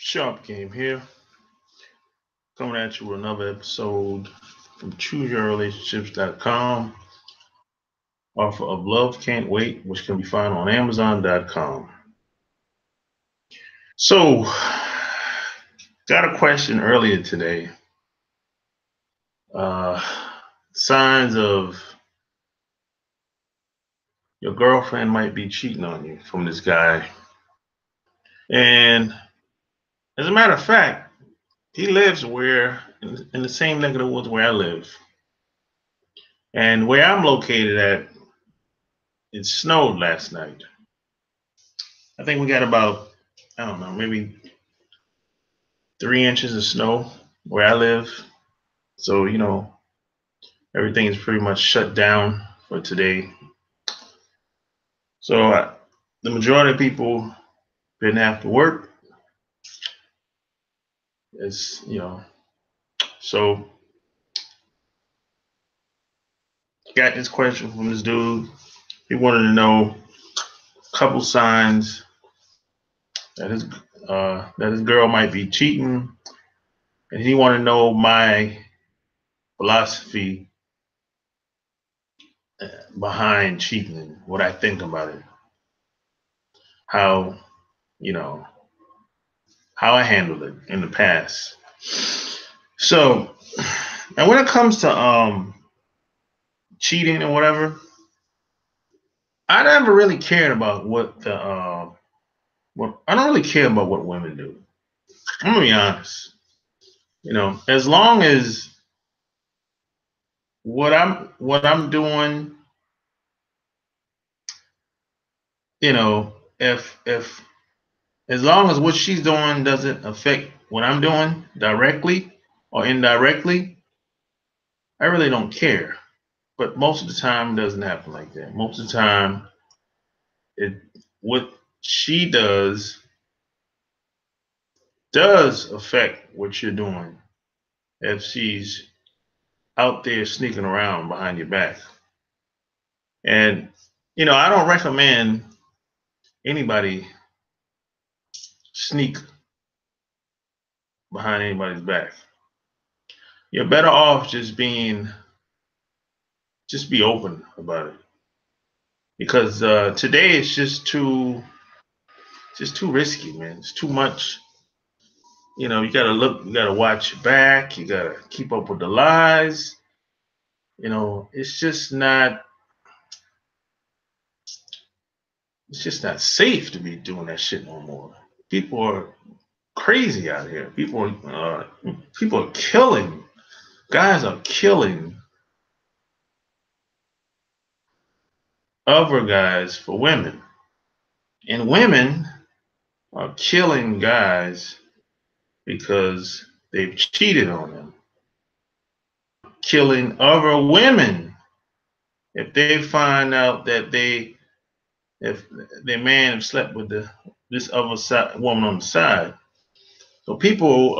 Sharp Game here, coming at you with another episode from ChooseYourRelationships.com. Offer of Love Can't Wait, which can be found on Amazon.com. So, got a question earlier today. Uh, Signs of your girlfriend might be cheating on you from this guy. And as a matter of fact, he lives in the same neck of the woods where I live. And where I'm located at, it snowed last night. I think we got about, I don't know, maybe 3 inches of snow where I live. So, everything is pretty much shut down for today. So, the majority of people didn't have to work. So got this question from this dude. He wanted to know a couple signs that his girl might be cheating, and he wanted to know my philosophy behind cheating, what I think about it, how you know how I handled it in the past. So, and when it comes to cheating and whatever, I never really cared about what I don't really care about what women do. I'm gonna be honest. As long as what I'm doing, if as long as what she's doing doesn't affect what I'm doing directly or indirectly, I really don't care. But most of the time, it doesn't happen like that. Most of the time, it what she does affect what you're doing if she's out there sneaking around behind your back. And I don't recommend anybody sneak behind anybody's back. You're better off just be open about it because today it's just too risky, man. It's too much. You gotta watch your back, you gotta keep up with the lies. It's just not safe to be doing that shit no more. People are crazy out here. People are killing. Guys are killing other guys for women, and women are killing guys because they've cheated on them. Killing other women if they find out that if their man have slept with this other woman on the side. So people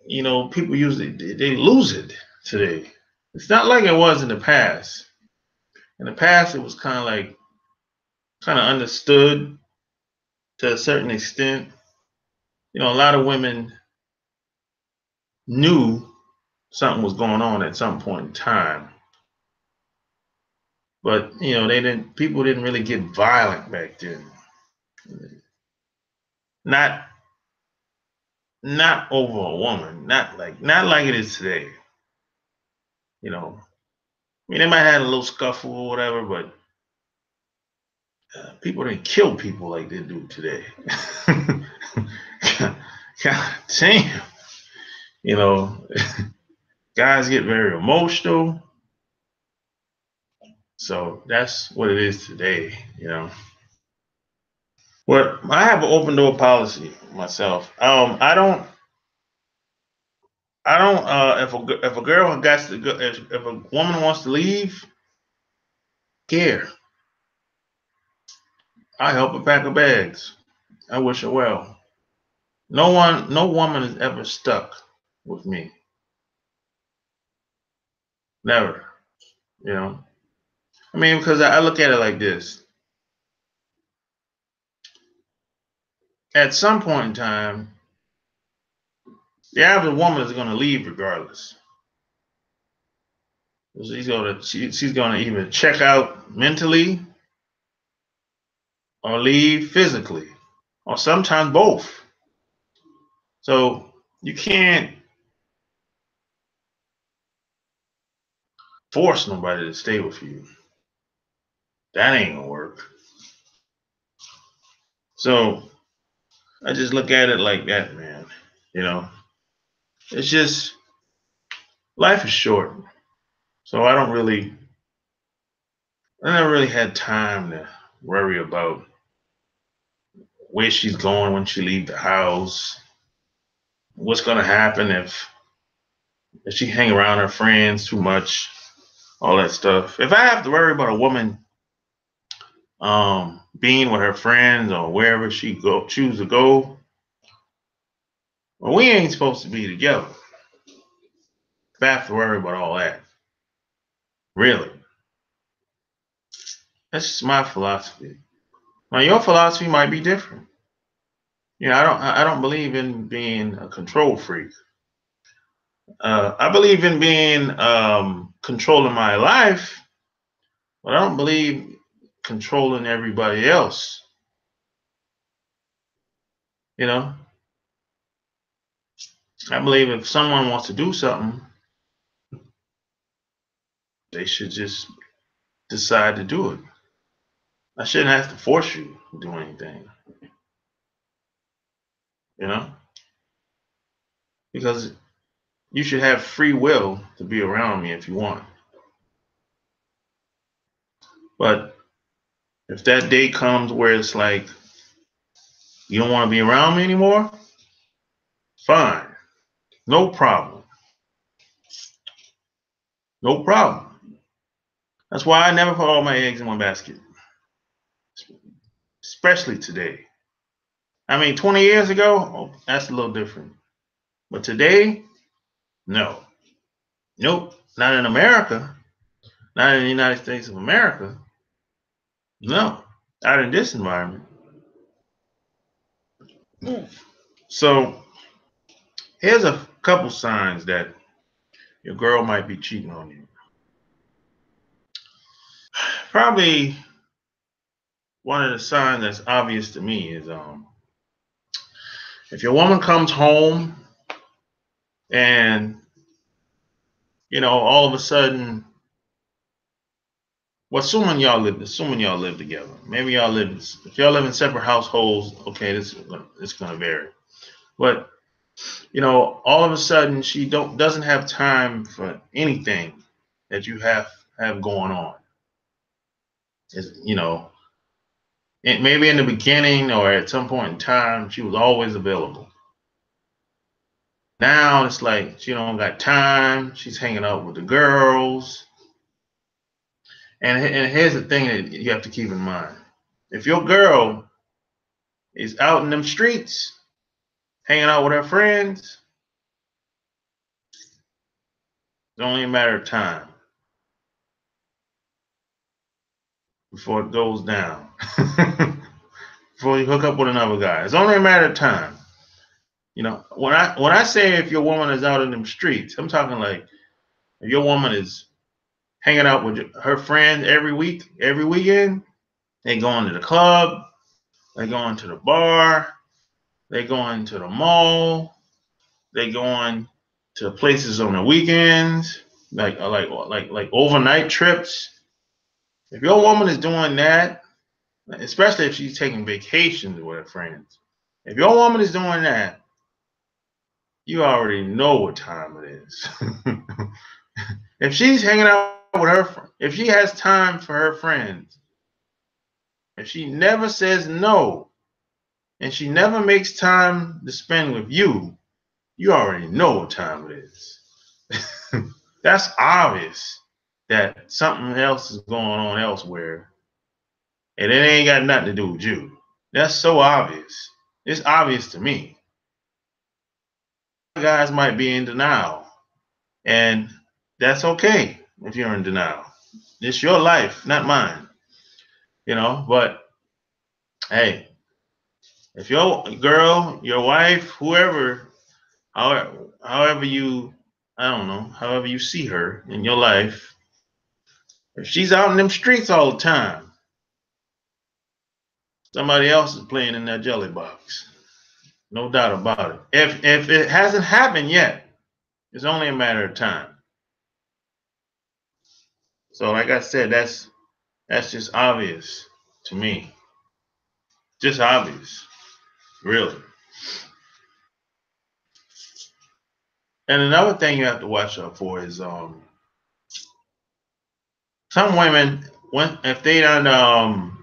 usually they lose it today. It's not like it was in the past. In the past, it was kind of understood to a certain extent. A lot of women knew something was going on at some point in time, but they didn't. People didn't really get violent back then. Not not over a woman. Not like it is today. I mean, they might have had a little scuffle or whatever, but people didn't kill people like they do today. God damn. You know, Guys get very emotional. So that's what it is today. But I have an open door policy myself. I don't. If a girl got to go, if a woman wants to leave, care. I help her pack her bags. I wish her well. No woman is ever stuck with me. Never. You know. I mean, because I look at it like this. at some point in time, the average woman is going to leave regardless. She's gonna either check out mentally or leave physically, or sometimes both. So you can't force nobody to stay with you. That ain't gonna work. So I just look at it like that, man. You know, it's just life is short. So I never really had time to worry about where she's going when she leave the house, what's gonna happen if she hang around her friends too much, all that stuff. If I have to worry about a woman being with her friends or wherever she choose to go, well, we ain't supposed to be together. If I have to worry about all that, really, that's just my philosophy. Now your philosophy might be different. I don't believe in being a control freak. I believe in being controlling my life, but I don't believe controlling everybody else. You know, I believe if someone wants to do something, they should just decide to do it. I shouldn't have to force you to do anything, you know, because you should have free will to be around me if you want. But if that day comes where it's like you don't want to be around me anymore, fine, no problem, no problem. That's why I never put all my eggs in one basket, especially today. I mean, 20 years ago, oh, that's a little different. But today, no, nope, not in America, not in the United States of America. No, not in this environment. So here's a couple signs that your girl might be cheating on you. Probably one of the signs that's obvious to me is if your woman comes home and all of a sudden, well, assuming y'all live together. Maybe if y'all live in separate households, okay, this it's gonna vary. But all of a sudden she doesn't have time for anything that you have going on. It's, maybe in the beginning or at some point in time, she was always available. Now it's like she don't got time. She's hanging out with the girls. And here's the thing that you have to keep in mind. If your girl is out in them streets, hanging out with her friends, it's only a matter of time before it goes down. Before you hook up with another guy. It's only a matter of time. When I say if your woman is out in them streets, I'm talking like if your woman is hanging out with her friends every week, every weekend, they going to the club, they going to the bar, they going to the mall, they going to places on the weekends, like overnight trips. If your woman is doing that, especially if she's taking vacations with her friends, if your woman is doing that, you already know what time it is. If she's hanging out with if she has time for her friends, if she never says no, and she never makes time to spend with you, you already know what time it is. That's obvious that something else is going on elsewhere, and it ain't got nothing to do with you. That's so obvious. It's obvious to me. Guys might be in denial, and that's okay if you're in denial. It's your life, not mine. But hey, If your girl, your wife, whoever, however you, I don't know, however you see her in your life, if she's out in them streets all the time, somebody else is playing in that jelly box. No doubt about it. If it hasn't happened yet, it's only a matter of time. So like I said, that's just obvious to me. Just obvious, really. And another thing you have to watch out for is some women, when if they don't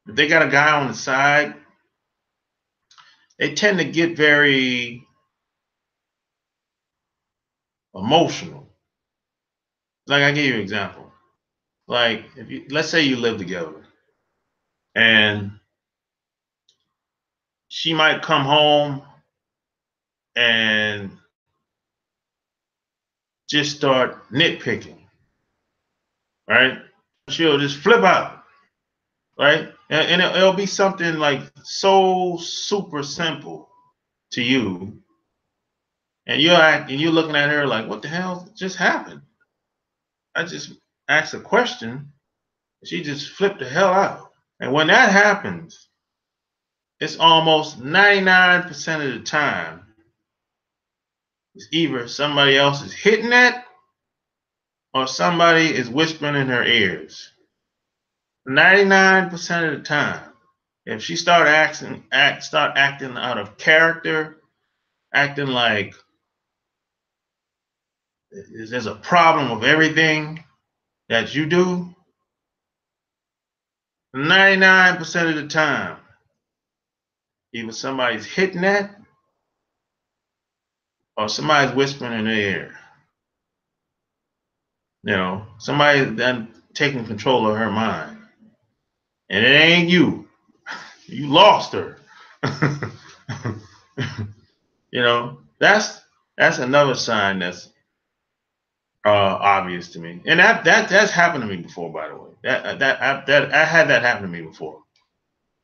if they got a guy on the side, they tend to get very emotional. Like I give you an example. Like if you, let's say you live together and she might come home and just start nitpicking, right? She'll just flip out, right? And it'll be something like so super simple to you, and you're looking at her like, what the hell just happened? I just asked a question, she just flipped the hell out. And when that happens, it's almost 99% of the time, it's either somebody else is hitting that or somebody is whispering in her ears. 99% of the time, if she start acting out of character, acting like there's a problem with everything that you do, 99% of the time, either somebody's hitting that or somebody's whispering in their ear. You know, somebody then taking control of her mind. And it ain't you. You lost her. You know, that's another sign that's obvious to me. And that's happened to me before, by the way. I had that happen to me before.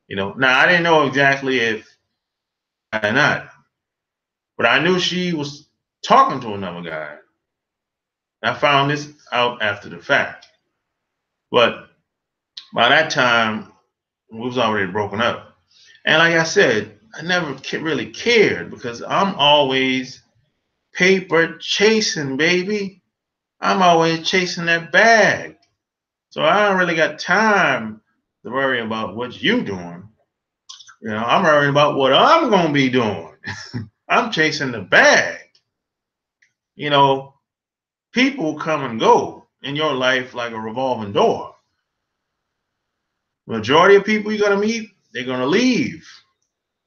You know, now I didn't know exactly if or not, but I knew she was talking to another guy. I found this out after the fact. But by that time, we was already broken up. And like I said, I never really cared because I'm always paper chasing, baby. I'm always chasing that bag. So I don't really got time to worry about what you doing. You know, I'm worrying about what I'm gonna be doing. I'm chasing the bag. You know, people come and go in your life like a revolving door. Majority of people you're gonna meet, they're gonna leave.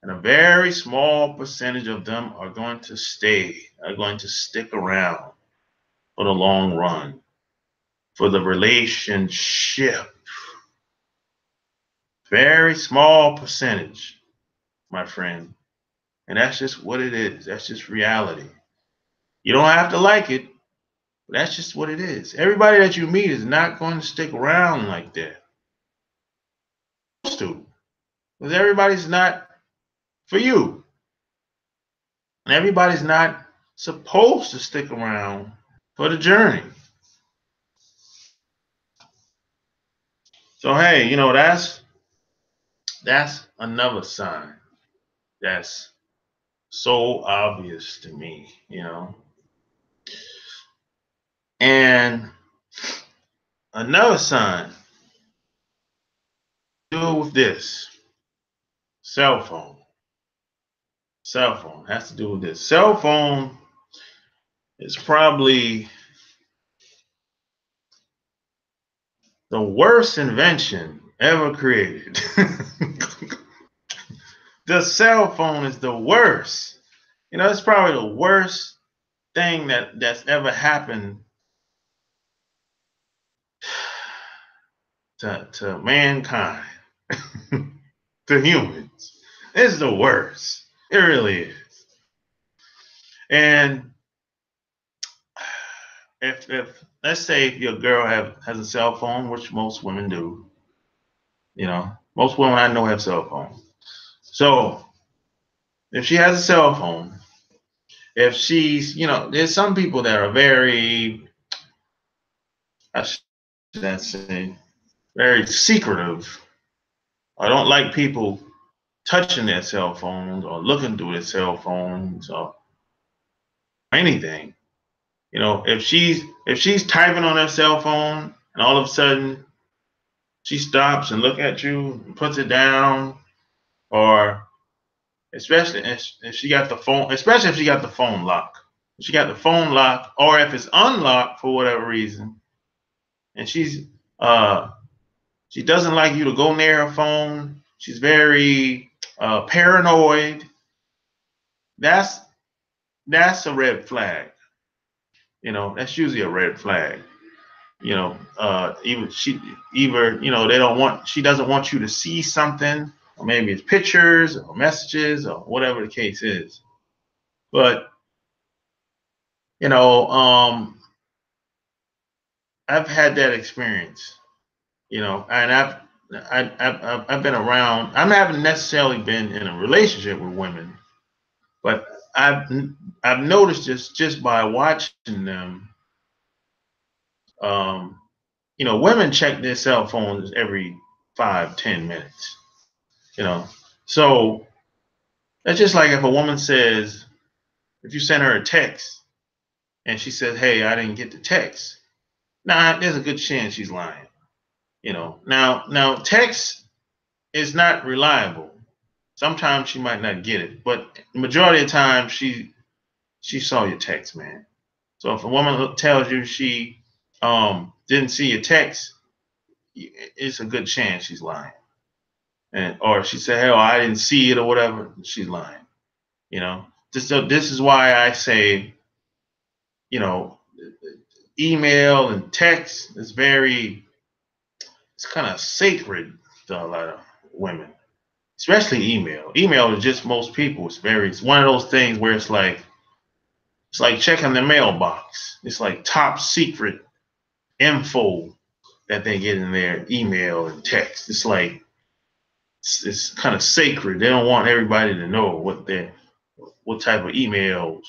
And a very small percentage of them are going to stay, are going to stick around for the long run, for the relationship. Very small percentage, my friend. And that's just what it is. That's just reality. You don't have to like it, but that's just what it is. Everybody that you meet is not going to stick around like that. To, because everybody's not for you. And everybody's not supposed to stick around for the journey. So hey, you know, that's another sign that's so obvious to me, you know. And another sign, deal with this. Cell phone. Cell phone has to do with this. Cell phone is probably the worst invention ever created. The cell phone is the worst. You know, it's probably the worst thing that's ever happened to mankind, to humans. It's the worst. It really is. And if let's say if your girl has a cell phone, which most women do, you know, most women I know have cell phones. So If she has a cell phone, if she's, there's some people that are very, I should say, very secretive. I don't like people touching their cell phones or looking through their cell phones or anything. If she's typing on her cell phone and all of a sudden she stops and look at you and puts it down, or especially if she got the phone, especially if she got the phone locked. If she got the phone locked, or if it's unlocked for whatever reason, and she doesn't like you to go near her phone. She's very paranoid. That's a red flag. That's usually a red flag. They don't want, she doesn't want you to see something, or maybe it's pictures or messages or whatever the case is. But I've had that experience, and I've been around. I haven't necessarily been in a relationship with women, but I've noticed this just by watching them. Women check their cell phones every 5-10 minutes. So that's just like if a woman says, if you send her a text and she says, "Hey, I didn't get the text." Now, there's a good chance she's lying. Now text is not reliable. Sometimes she might not get it, but the majority of the time she saw your text, man. So if a woman tells you she didn't see your text, it's a good chance she's lying. Or if she said, "Hell, I didn't see it," or whatever, she's lying. This is why I say, email and text is it's kind of sacred to a lot of women, especially email. Email is just, most people, it's one of those things where it's like checking the mailbox. It's like top secret info that they get in their email and text. It's like it's kind of sacred. They don't want everybody to know what type of emails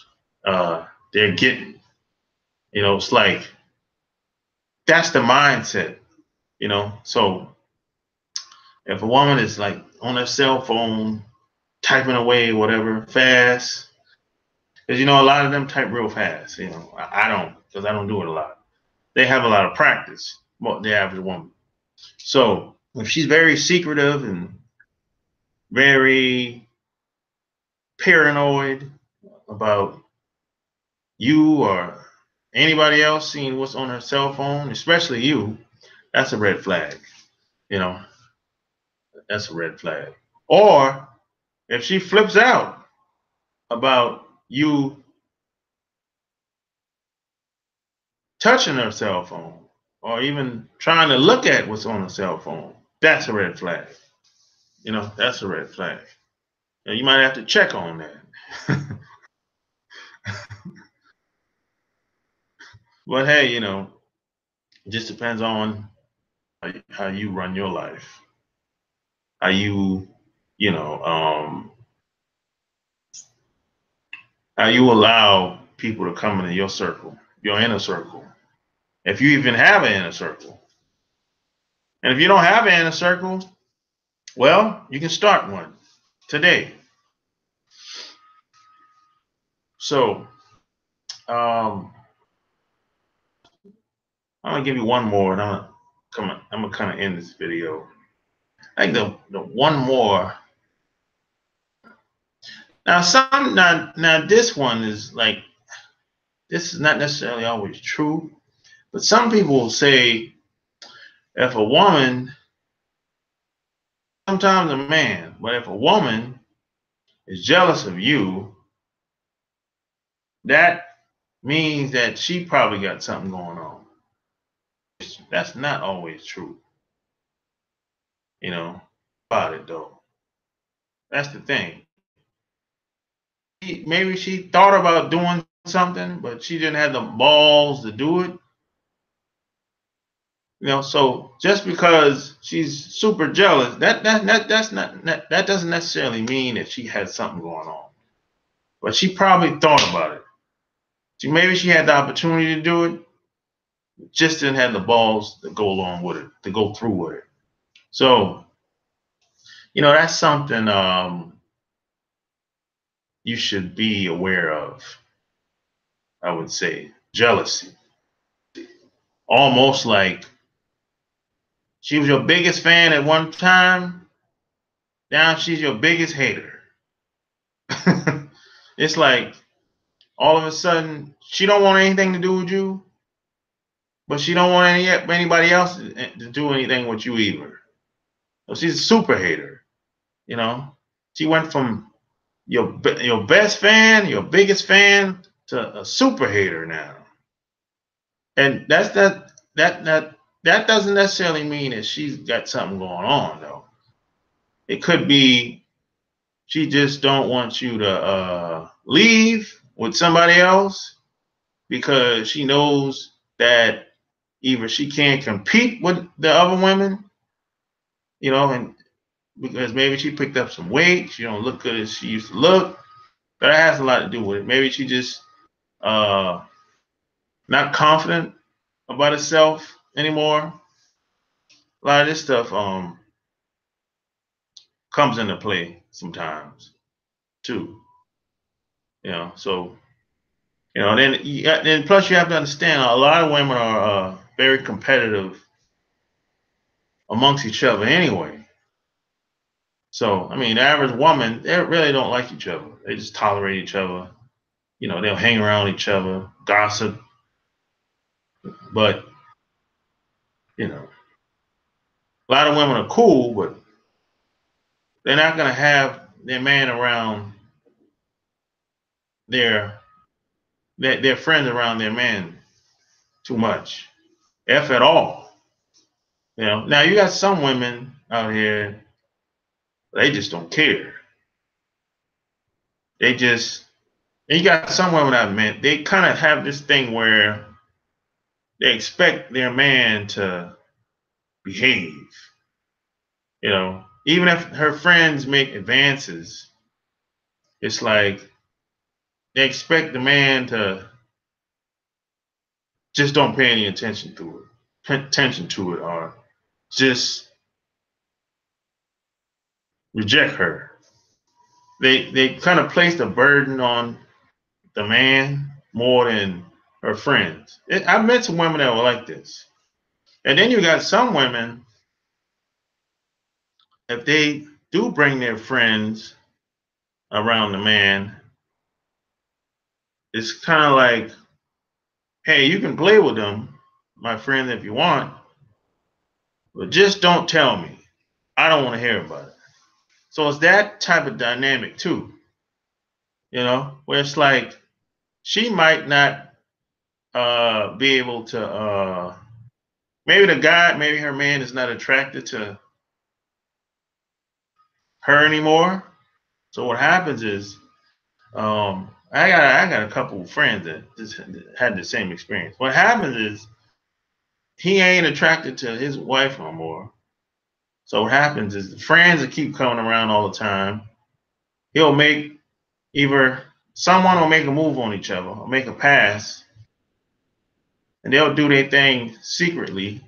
they're getting. It's like that's the mindset. So if a woman is like on her cell phone typing away whatever fast, because a lot of them type real fast. I don't, because I don't do it a lot. They have a lot of practice, the average woman. So if she's very secretive and very paranoid about you or anybody else seeing what's on her cell phone, especially you, that's a red flag. That's a red flag. Or if she flips out about you touching her cell phone or even trying to look at what's on her cell phone, that's a red flag. That's a red flag. You might have to check on that. But hey, it just depends on how you run your life. How how you allow people to come into your circle, your inner circle. If you even have an inner circle. And if you don't have an inner circle, well, you can start one today. So, I'm gonna give you one more, and I'm gonna kind of end this video. I think the one more. Now this one is like, this is not necessarily always true, but some people will say if a woman, sometimes a man, but if a woman is jealous of you, that means that she probably got something going on. That's not always true. About it though. That's the thing. Maybe she thought about doing something, but she didn't have the balls to do it. So just because she's super jealous, that doesn't necessarily mean that she has something going on. but she probably thought about it. Maybe she had the opportunity to do it, just didn't have the balls to go along with it, to go through with it. So, that's something you should be aware of, I would say. Jealousy. Almost like she was your biggest fan at one time, now she's your biggest hater. It's like all of a sudden she don't want anything to do with you, but she don't want anybody else to do anything with you either. So she's a super hater. She went from your best fan, your biggest fan, to a super hater now. And that doesn't necessarily mean that she's got something going on, though. It could be she just don't want you to leave with somebody else because she knows that either she can't compete with the other women, and because maybe she picked up some weight, she don't look good as she used to look. But that has a lot to do with it. Maybe she just not confident about herself anymore. A lot of this stuff comes into play sometimes too. So then plus you have to understand a lot of women are very competitive amongst each other anyway. So the average woman, they really don't like each other. They just tolerate each other. They'll hang around each other, gossip, but a lot of women are cool, but they're not gonna have their man around their friends around their man too much, if at all. Now you got some women out here, they just don't care. And you got some women I've met, they kind of have this thing where they expect their man to behave. Even if her friends make advances, it's like they expect the man to just don't pay any attention to it, or just reject her. They kind of place the burden on the man more than her friends. I've met some women that were like this. And then you got some women, if they do bring their friends around the man, it's kind of like, hey, you can play with them, my friend, if you want, but just don't tell me. I don't want to hear about it. So it's that type of dynamic too, where it's like she might not be able to, maybe her man is not attracted to her anymore. So what happens is, I got a couple of friends that just had the same experience. What happens is he ain't attracted to his wife no more. So what happens is the friends that keep coming around all the time, he'll make either someone will make a move on each other or make a pass, and they'll do their thing secretly,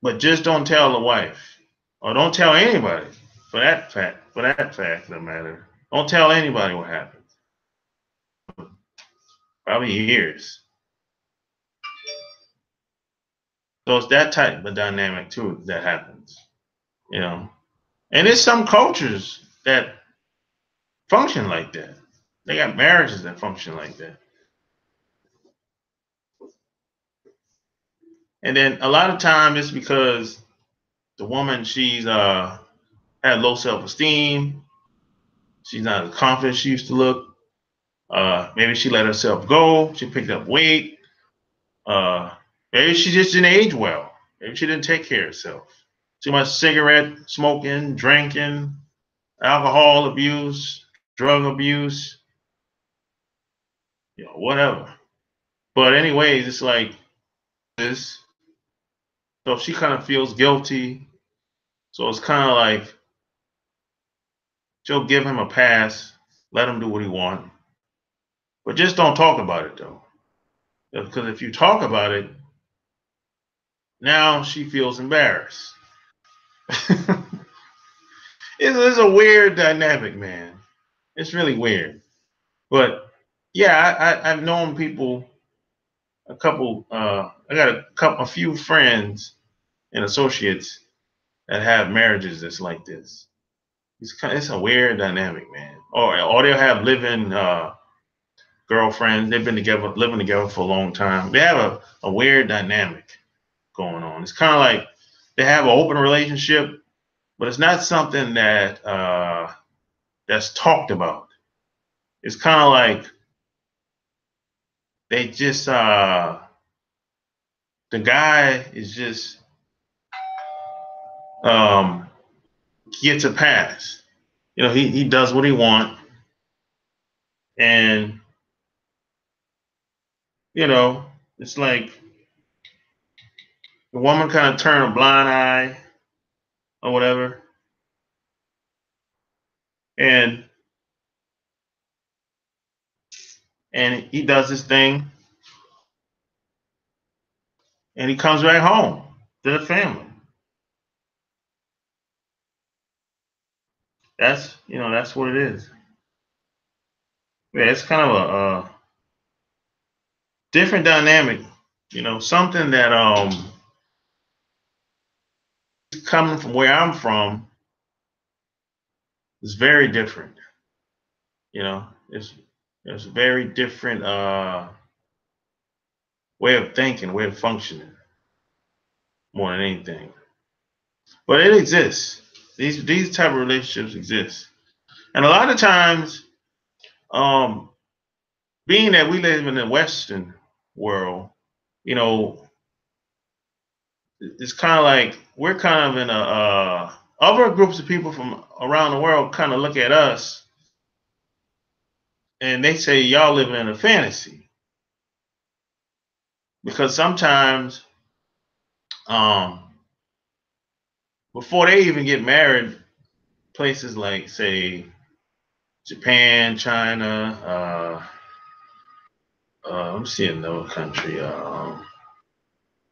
but just don't tell the wife or don't tell anybody for that fact of the matter. Don't tell anybody what happens. Probably years. So it's that type of dynamic too that happens, And there's some cultures that function like that. They got marriages that function like that. And then a lot of time it's because the woman, she's had low self-esteem. She's not as confident as she used to look. Maybe she let herself go. She picked up weight. Maybe she just didn't age well. Maybe she didn't take care of herself. Too much cigarette smoking, drinking, alcohol abuse, drug abuse, whatever. But anyways, it's like this. So she kind of feels guilty. So it's kind of like she'll give him a pass, let him do what he wants. But just don't talk about it though. Because if you talk about it, now she feels embarrassed. It's a weird dynamic, man. It's really weird. But yeah, I've known people, I got a few friends and associates that have marriages that's like this. It's a weird dynamic, man. Or they'll have living girlfriends. They've been together, living together for a long time. They have a weird dynamic going on. It's kind of like they have an open relationship, but it's not something that that's talked about. It's kind of like they just the guy is just um, gets a pass. You know, he does what he wants, and you know, it's like the woman kind of turn a blind eye or whatever, and he does his thing, and he comes back home to the family. That's what it is. Yeah, it's kind of a different dynamic. You know, something that coming from where I'm from is very different. You know, it's a very different way of thinking, way of functioning, more than anything. But it exists. These type of relationships exist, and a lot of times, um, being that we live in the Western world, you know, it's kind of like we're kind of in a other groups of people from around the world kind of look at us and they say y'all living in a fantasy because sometimes um, before they even get married, places like say Japan, China, let me see another country.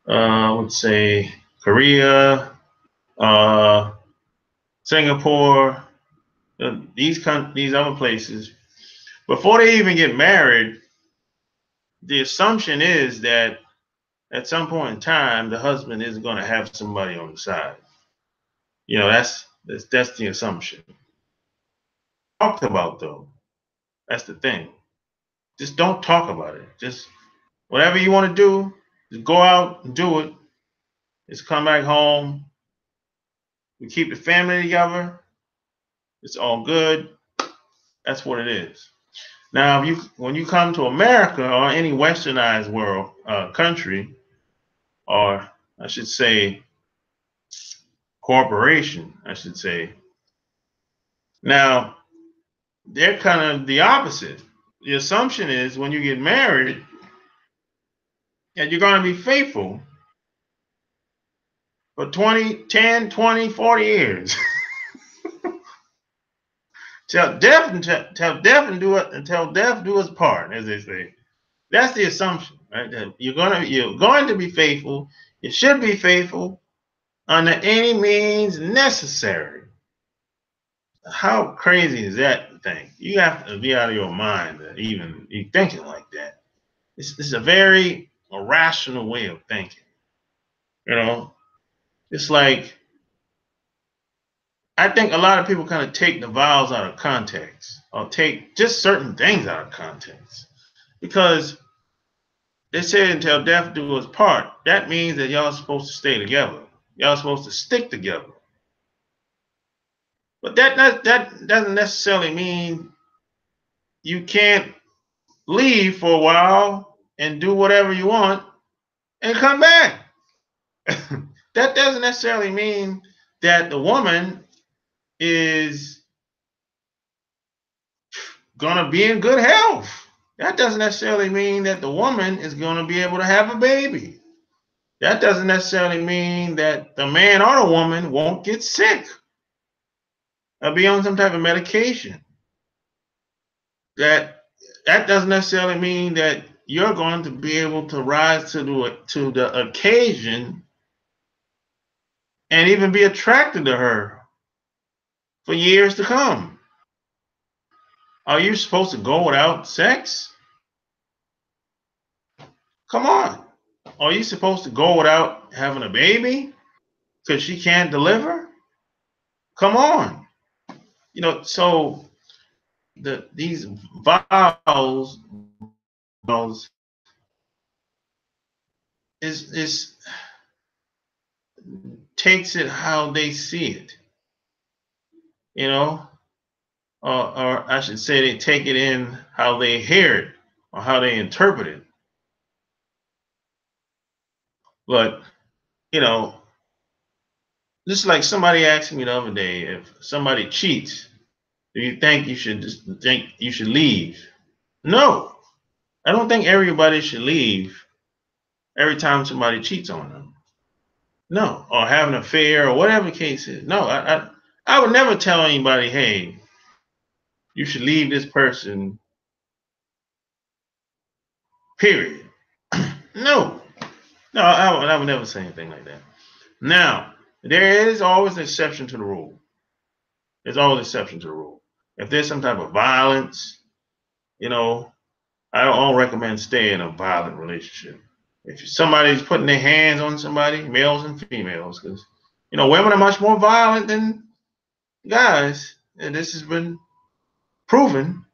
I would say Korea, uh, Singapore, these other places. Before they even get married, the assumption is that at some point in time, the husband is going to have somebody on the side. You know, that's the assumption. Talked about though. That's the thing. Just don't talk about it. Just whatever you want to do, just go out and do it. Just come back home. We keep the family together. It's all good. That's what it is. Now, when you come to America or any westernized world country, or I should say corporation, I should say. Now, they're kind of the opposite. The assumption is when you get married that you're going to be faithful for 20, 10, 20, 40 years. Till death and do it until death do us part, as they say. That's the assumption, right? That you're going to be faithful. You should be faithful under any means necessary. How crazy is that thing? You have to be out of your mind to even be thinking like that. It's a very irrational way of thinking. You know, it's like I think a lot of people kind of take the vows out of context or take just certain things out of context because they say until death do us part. That means that y'all supposed to stay together. Y'all supposed to stick together. But that doesn't necessarily mean you can't leave for a while and do whatever you want and come back. That doesn't necessarily mean that the woman is going to be in good health. That doesn't necessarily mean that the woman is going to be able to have a baby. That doesn't necessarily mean that the man or the woman won't get sick. or be on some type of medication. That doesn't necessarily mean that you're going to be able to rise to the occasion and even be attracted to her for years to come. Are you supposed to go without sex? Come on. Are you supposed to go without having a baby because she can't deliver? Come on. So these vows is takes it how they see it, or I should say they take it in how they hear it or how they interpret it. But just like somebody asked me the other day, if somebody cheats, do you think you should leave? No, I don't think everybody should leave every time somebody cheats on them. No, or have an affair or whatever the case is. No, I would never tell anybody, hey, you should leave this person. Period. No, I would never say anything like that. Now, there is always an exception to the rule. There's always an exception to the rule. If there's some type of violence, I don't recommend staying in a violent relationship. If somebody's putting their hands on somebody, males and females, because women are much more violent than guys, and this has been proven.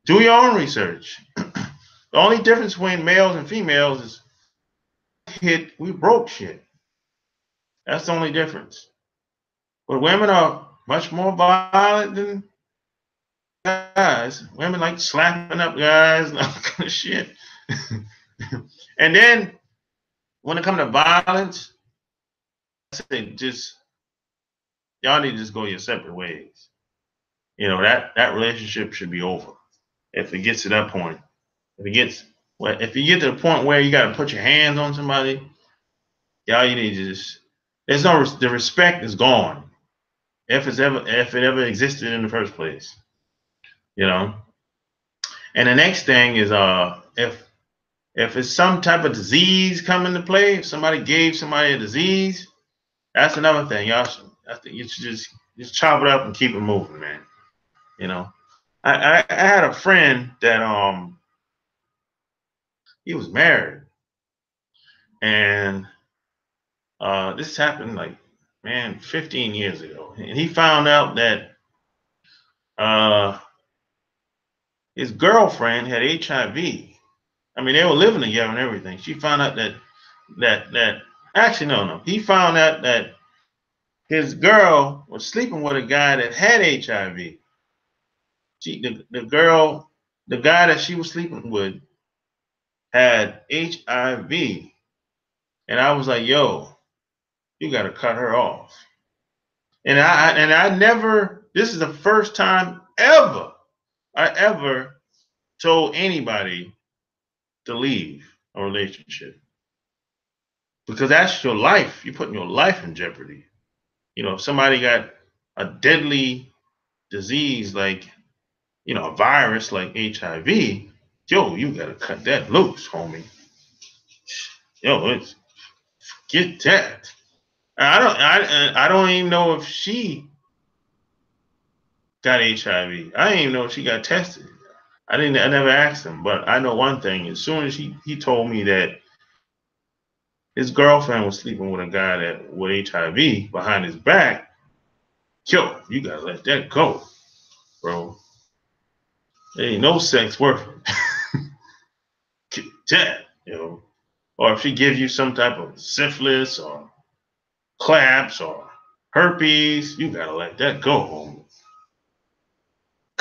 Do your own research. The only difference between males and females is we broke shit. That's the only difference. But women are much more violent than guys. Women like slapping up guys and all kind of shit. And then when it comes to violence, I say y'all need to just go your separate ways. That relationship should be over if it gets to that point. If you get to the point where you got to put your hands on somebody, y'all, you need to the respect is gone. If it ever existed in the first place, And the next thing is if it's some type of disease come into play, if somebody gave somebody a disease, that's another thing. I think you should just chop it up and keep it moving, man. I had a friend that he was married, and this happened 15 years ago, and he found out that his girlfriend had HIV. I mean, they were living together and everything. She found out that actually no. He found out that his girl was sleeping with a guy that had HIV. The guy that she was sleeping with had HIV. And I was like, yo, you got to cut her off. And I never, this is the first time I ever told anybody to leave a relationship. Because that's your life. You're putting your life in jeopardy. If somebody got a deadly disease like, a virus like HIV, yo, you got to cut that loose, homie. Yo, get that. I don't even know if she got HIV. I didn't even know if she got tested. I never asked him, but I know one thing. As soon as he told me that his girlfriend was sleeping with a guy with HIV behind his back, yo, you gotta let that go, bro. There ain't no sex worth it. Get that, Or if she gives you some type of syphilis or claps or herpes, you gotta let that go, homie.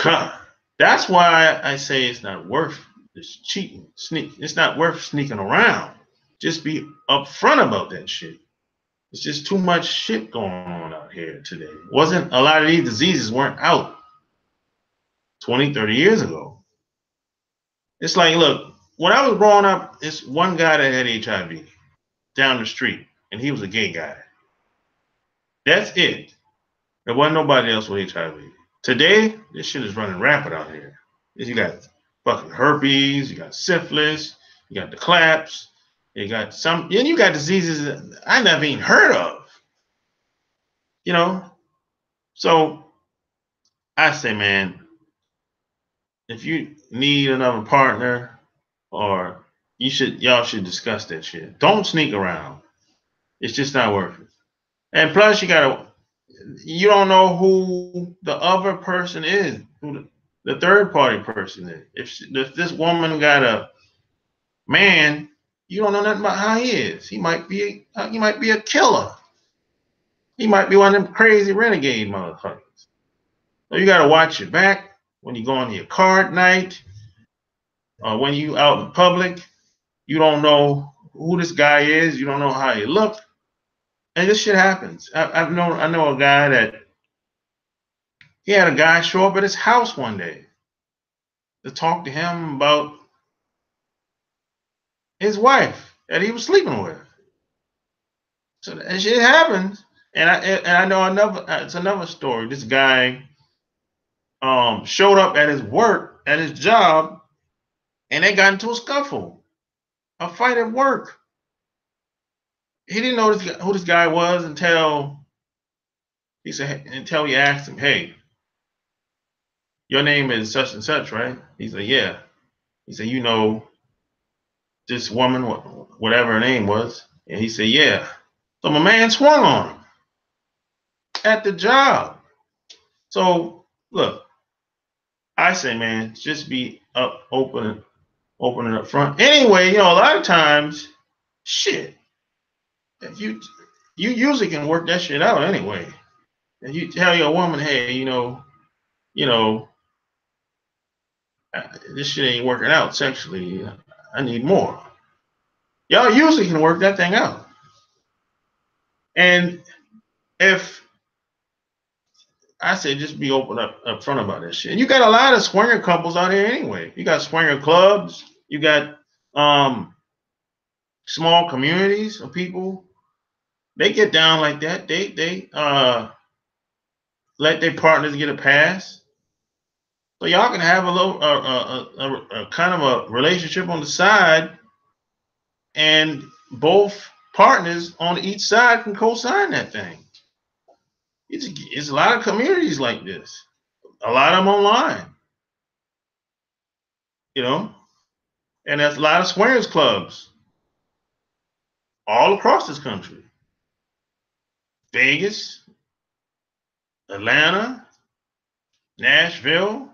God, that's why I say it's not worth this cheating, it's not worth sneaking around. Just be upfront about that shit. It's just too much shit going on out here today. Wasn't a lot of these diseases weren't out 20, 30 years ago. It's like, look, when I was growing up, it's one guy that had HIV down the street, and he was a gay guy. That's it. There wasn't nobody else with HIV. Today, this shit is running rampant out here. You got fucking herpes, you got syphilis, you got the claps, you got you got diseases that I never even heard of. You know? So I say, man, if you need another partner, or y'all should discuss that shit. Don't sneak around. It's just not worth it. And plus, you don't know who the other person is, who the third party person is. If this woman got a man, you don't know nothing about how he is. He might be a killer. He might be one of them crazy renegade motherfuckers. So you gotta watch your back when you go on your card night, or when you out in public. You don't know who this guy is. You don't know how he look, and this shit happens. I know a guy that he had a guy show up at his house one day to talk to him about his wife that he was sleeping with. So that shit happens. And I know it's another story. This guy showed up at his work, at his job, and they got into a scuffle, a fight at work. He didn't know who this guy was until he asked him, "Hey, your name is such and such, right?" He said, "Yeah." He said, "You know this woman, whatever her name was?" And he said, "Yeah." So my man swung on him at the job. So look, I say, man, just be open and up front. Anyway, a lot of times, shit, if you usually can work that shit out anyway. And you tell your woman, hey, this shit ain't working out sexually. I need more. Y'all usually can work that thing out. And if I say just be open up front about that shit. And you got a lot of swinger couples out here anyway. You got swinger clubs. You got small communities of people. They get down like that. They let their partners get a pass. So y'all can have a little a kind of a relationship on the side, and both partners on each side can co-sign that thing. It's a lot of communities like this. A lot of them online. And there's a lot of swingers clubs all across this country. Vegas, Atlanta, Nashville.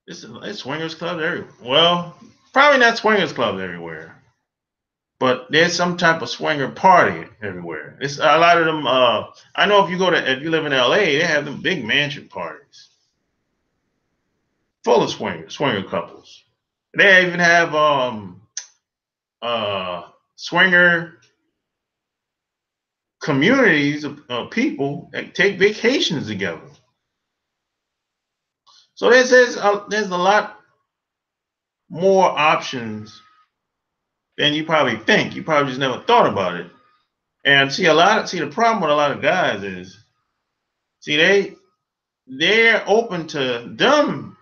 It's swingers clubs everywhere. Well, probably not swingers clubs everywhere, but there's some type of swinger party everywhere. It's a lot of them. I know if you live in LA, they have them big mansion parties full of swinger couples. They even have swinger communities of people that take vacations together. So there's a lot more options than you probably think. You probably just never thought about it. And the problem with a lot of guys is, they're open to them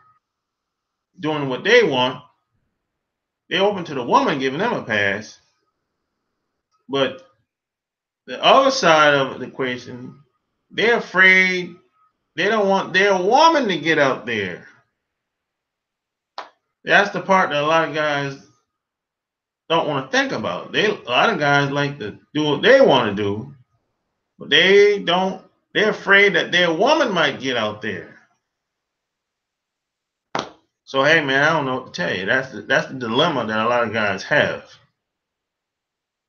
doing what they want. They're open to the woman giving them a pass. But the other side of the equation, they're afraid. They don't want their woman to get out there. That's the part that a lot of guys don't want to think about. A lot of guys like to do what they want to do, but they're afraid that their woman might get out there. So hey man, I don't know what to tell you. That's the dilemma that a lot of guys have.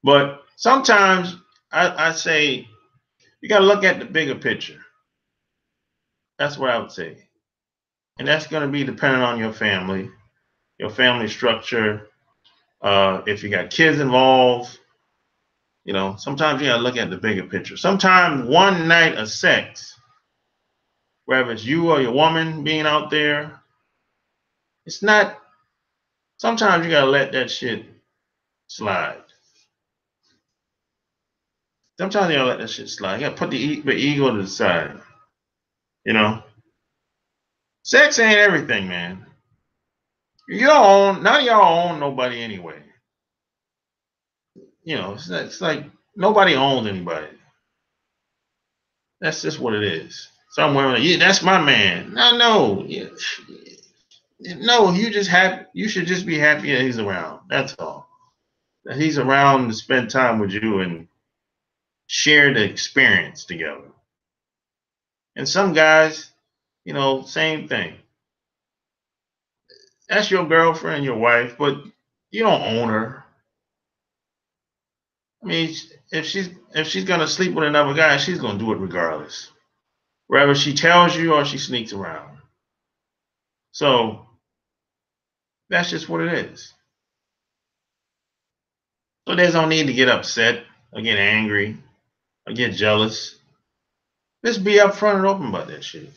But sometimes I say you got to look at the bigger picture. That's what I would say. And that's going to be dependent on your family structure. If you got kids involved, sometimes you got to look at the bigger picture. Sometimes one night of sex, whether it's you or your woman being out there, it's not. Sometimes you got to let that shit slide. Sometimes you gotta let that shit slide. You gotta put the ego to the side. You know, sex ain't everything, man. You don't own, none of y'all own nobody anyway. You know, it's like nobody owns anybody. That's just what it is. Some women, yeah, that's my man. No, you just happy. You should just be happy that he's around. That's all. That he's around to spend time with you and share the experience together. And some guys, you know, same thing. That's your girlfriend, your wife, but you don't own her. I mean, if she's gonna sleep with another guy, she's gonna do it regardless, whether she tells you or she sneaks around. So that's just what it is. So there's no need to get upset or get angry or get jealous. Just be upfront and open about that shit.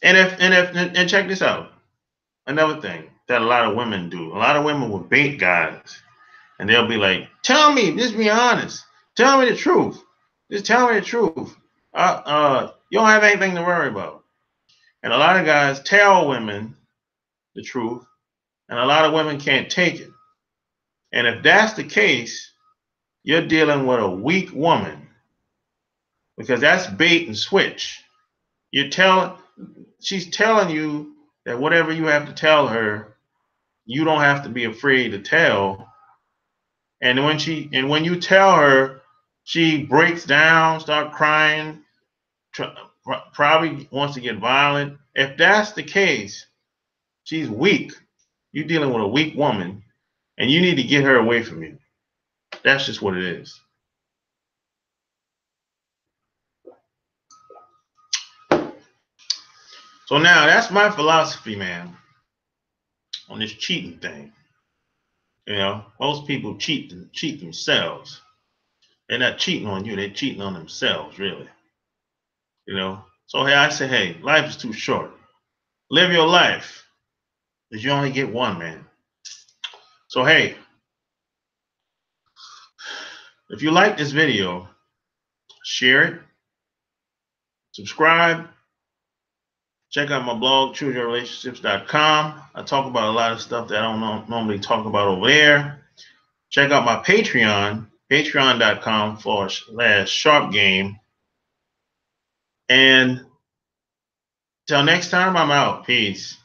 And check this out. Another thing that a lot of women do. A lot of women will bait guys, and they'll be like, "Tell me, just be honest. Tell me the truth. Just tell me the truth. You don't have anything to worry about." And a lot of guys tell women the truth, and a lot of women can't take it. And if that's the case, you're dealing with a weak woman, because that's bait and switch. She's telling you that whatever you have to tell her, you don't have to be afraid to tell. And when you tell her, she breaks down, start crying, probably wants to get violent. If that's the case, she's weak. You're dealing with a weak woman, and you need to get her away from you. That's just what it is. So now that's my philosophy, man, on this cheating thing. You know, most people cheat themselves. They're not cheating on you, they're cheating on themselves, really. You know. So hey, I say, hey, life is too short. Live your life, because you only get one, man. So hey, if you like this video, share it, subscribe, check out my blog, chooseyourrelationships.com. I talk about a lot of stuff that I don't normally talk about over there. Check out my Patreon, patreon.com/sharpgame. And till next time, I'm out. Peace.